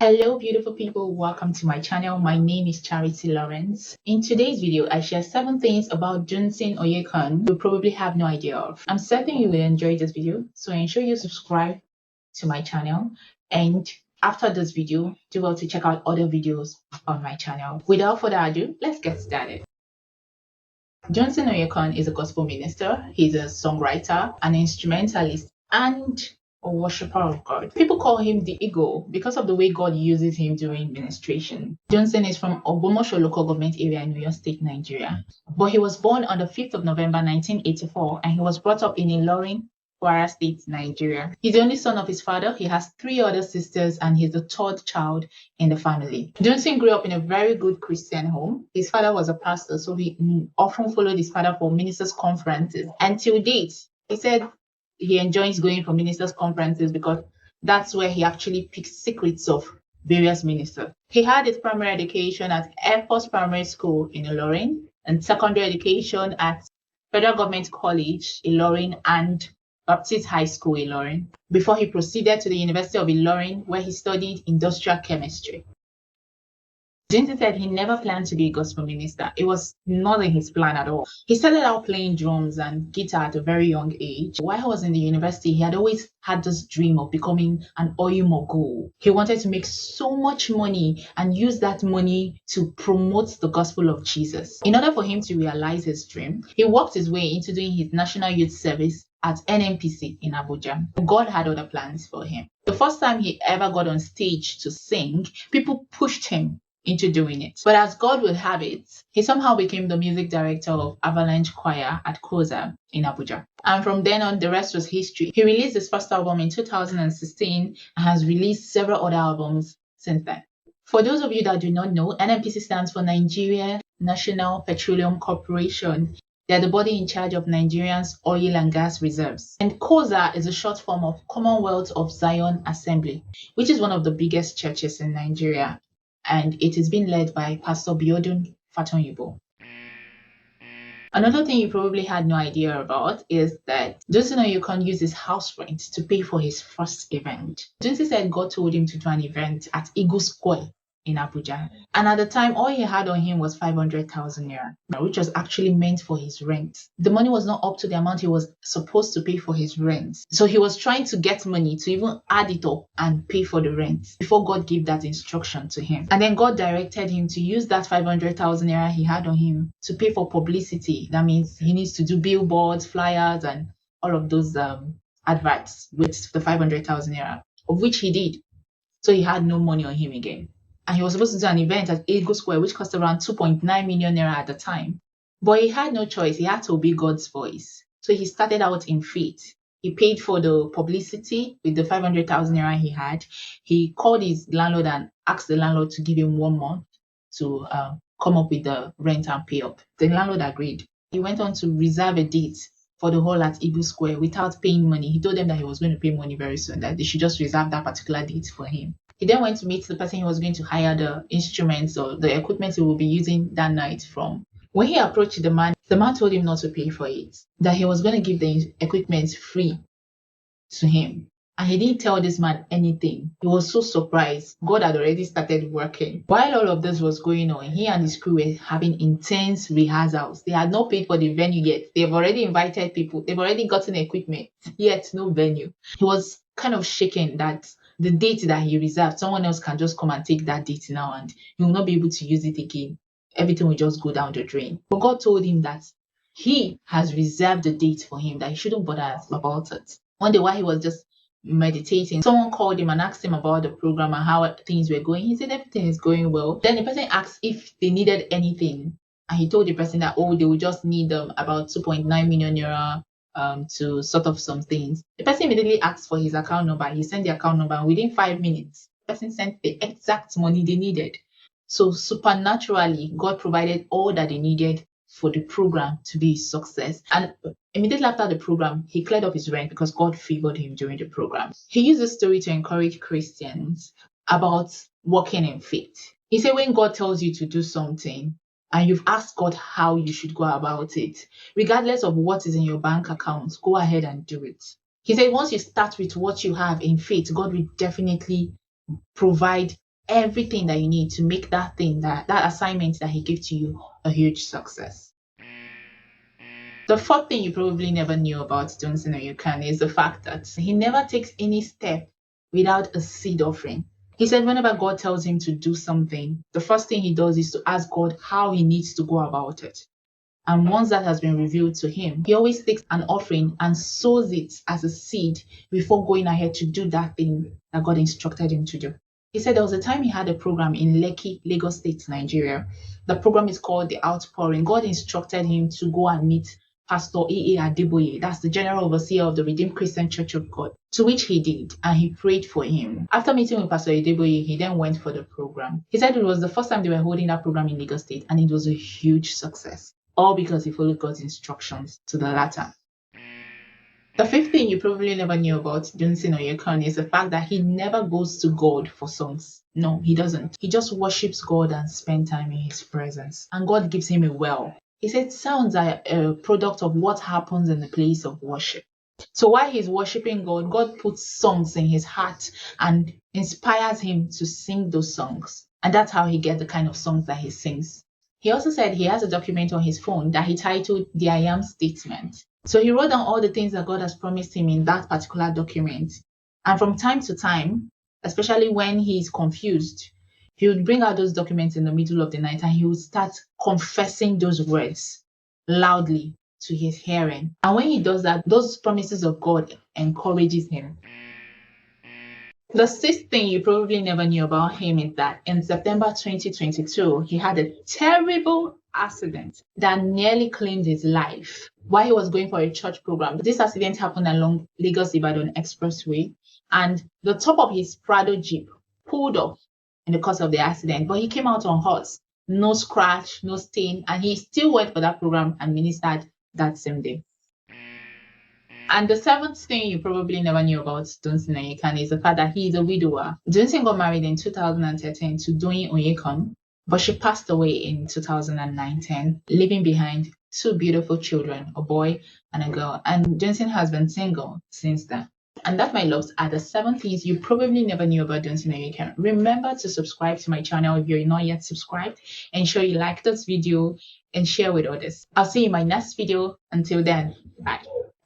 Hello, beautiful people. Welcome to my channel. My name is Charity Lawrence. In today's video, I share 7 things about Dunsin Oyekan you probably have no idea of. I'm certain you will enjoy this video, so ensure you subscribe to my channel. And after this video, do well to check out other videos on my channel. Without further ado, let's get started. Dunsin Oyekan is a gospel minister. He's a songwriter, an instrumentalist, and a worshiper of God. People call him the Eagle because of the way God uses him during ministration. Dunsin is from Ogbomoso local government area in New York State, Nigeria. But he was born on the 5th of November 1984 and he was brought up in Ilorin, Kwara State, Nigeria. He's the only son of his father. He has 3 other sisters and he's the 3rd child in the family. Dunsin grew up in a very good Christian home. His father was a pastor, so he often followed his father for ministers' conferences. And till date, he said he enjoys going for ministers' conferences because that's where he actually picks secrets of various ministers. He had his primary education at Air Force Primary School in Ilorin and secondary education at Federal Government College, Ilorin, and Baptist High School, Ilorin, before he proceeded to the University of Ilorin, where he studied industrial chemistry. Dunsin said he never planned to be a gospel minister. It was not in his plan at all. He started out playing drums and guitar at a very young age. While he was in the university, he had always had this dream of becoming an oil mogul. He wanted to make so much money and use that money to promote the gospel of Jesus. In order for him to realize his dream, he worked his way into doing his National Youth Service at NMPC in Abuja. God had other plans for him. The first time he ever got on stage to sing, people pushed him into doing it. But as God would have it, he somehow became the music director of Avalanche Choir at Koza in Abuja. And from then on, the rest was history. He released his first album in 2016 and has released several other albums since then. For those of you that do not know, NNPC stands for Nigeria National Petroleum Corporation. They're the body in charge of Nigeria's oil and gas reserves. And Koza is a short form of Commonwealth of Zion Assembly, which is one of the biggest churches in Nigeria. And it is being led by Pastor Biodun Fatonyibo. Another thing you probably had no idea about is that Dunsin Oyekan used his house rent to pay for his first event. Dunsin said God told him to do an event at Eagle Square in Abuja. And at the time, all he had on him was 500,000 naira, which was actually meant for his rent. The money was not up to the amount he was supposed to pay for his rent. So he was trying to get money to even add it up and pay for the rent before God gave that instruction to him. And then God directed him to use that 500,000 naira he had on him to pay for publicity. That means he needs to do billboards, flyers, and all of those adverts with the 500,000 naira, of which he did. So he had no money on him again. And he was supposed to do an event at Eagle Square, which cost around 2.9 million naira at the time. But he had no choice. He had to obey God's voice. So he started out in faith. He paid for the publicity with the 500,000 naira he had. He called his landlord and asked the landlord to give him 1 month to come up with the rent and pay up. The landlord agreed. He went on to reserve a date for the hall at Eagle Square without paying money. He told them that he was going to pay money very soon, that they should just reserve that particular date for him. He then went to meet the person he was going to hire the instruments or the equipment he will be using that night from. When he approached the man told him not to pay for it, that he was going to give the equipment free to him. And he didn't tell this man anything. He was so surprised. God had already started working. While all of this was going on, he and his crew were having intense rehearsals. They had not paid for the venue yet. They've already invited people. They've already gotten equipment, yet no venue. He was kind of shaken that the date that he reserved, someone else can just come and take that date now and he will not be able to use it again. Everything will just go down the drain. But God told him that he has reserved the date for him, that he shouldn't bother about it. One day while he was just meditating, someone called him and asked him about the program and how things were going. He said everything is going well. Then the person asked if they needed anything. And he told the person that, they would just need about 2.9 million naira to sort of some things. The person immediately asked for his account number. He sent the account number, and within 5 minutes, the person sent the exact money they needed. So supernaturally, God provided all that they needed for the program to be a success. And immediately after the program, he cleared up his rent because God favored him during the program. He used this story to encourage Christians about walking in faith. He said, when God tells you to do something, and you've asked God how you should go about it, regardless of what is in your bank account, go ahead and do it. He said once you start with what you have in faith, God will definitely provide everything that you need to make that thing, that assignment that he gave to you, a huge success. The fourth thing you probably never knew about Dunsin Oyekan is the fact that he never takes any step without a seed offering. He said whenever God tells him to do something, the first thing he does is to ask God how he needs to go about it. And once that has been revealed to him, he always takes an offering and sows it as a seed before going ahead to do that thing that God instructed him to do. He said there was a time he had a program in Lekki, Lagos State, Nigeria. The program is called The Outpouring. God instructed him to go and meet Pastor E.A. Adeboye, that's the general overseer of the Redeemed Christian Church of God, to which he did, and he prayed for him. After meeting with Pastor Adeboye, he then went for the program. He said it was the first time they were holding that program in Lagos State, and it was a huge success, all because he followed God's instructions to the latter. The fifth thing you probably never knew about Dunsin Oyekan is the fact that he never goes to God for songs. No, he doesn't. He just worships God and spends time in his presence, and God gives him a well. He said sounds are a product of what happens in the place of worship. So while he's worshiping God, God puts songs in his heart and inspires him to sing those songs. And that's how he gets the kind of songs that he sings. He also said he has a document on his phone that he titled the I Am Statement. So he wrote down all the things that God has promised him in that particular document. And from time to time, especially when he's confused, he would bring out those documents in the middle of the night and he would start confessing those words loudly to his hearing. And when he does that, those promises of God encourages him. The sixth thing you probably never knew about him is that in September 2022, he had a terrible accident that nearly claimed his life while he was going for a church program. This accident happened along Lagos-Ibadan Expressway, and the top of his Prado Jeep pulled off in the course of the accident, but he came out unhurt, no scratch, no stain, and he still went for that program and ministered that same day. And the seventh thing you probably never knew about Dunsin Oyekan is the fact that he is a widower. Dunsin got married in 2013 to Doyin Oyekan, but she passed away in 2019, leaving behind two beautiful children, a boy and a girl. And Dunsin has been single since then. And that, my loves, are the 7 things you probably never knew about Dunsin Oyekan. Remember to subscribe to my channel if you're not yet subscribed. Ensure you like this video and share with others. I'll see you in my next video. Until then, bye.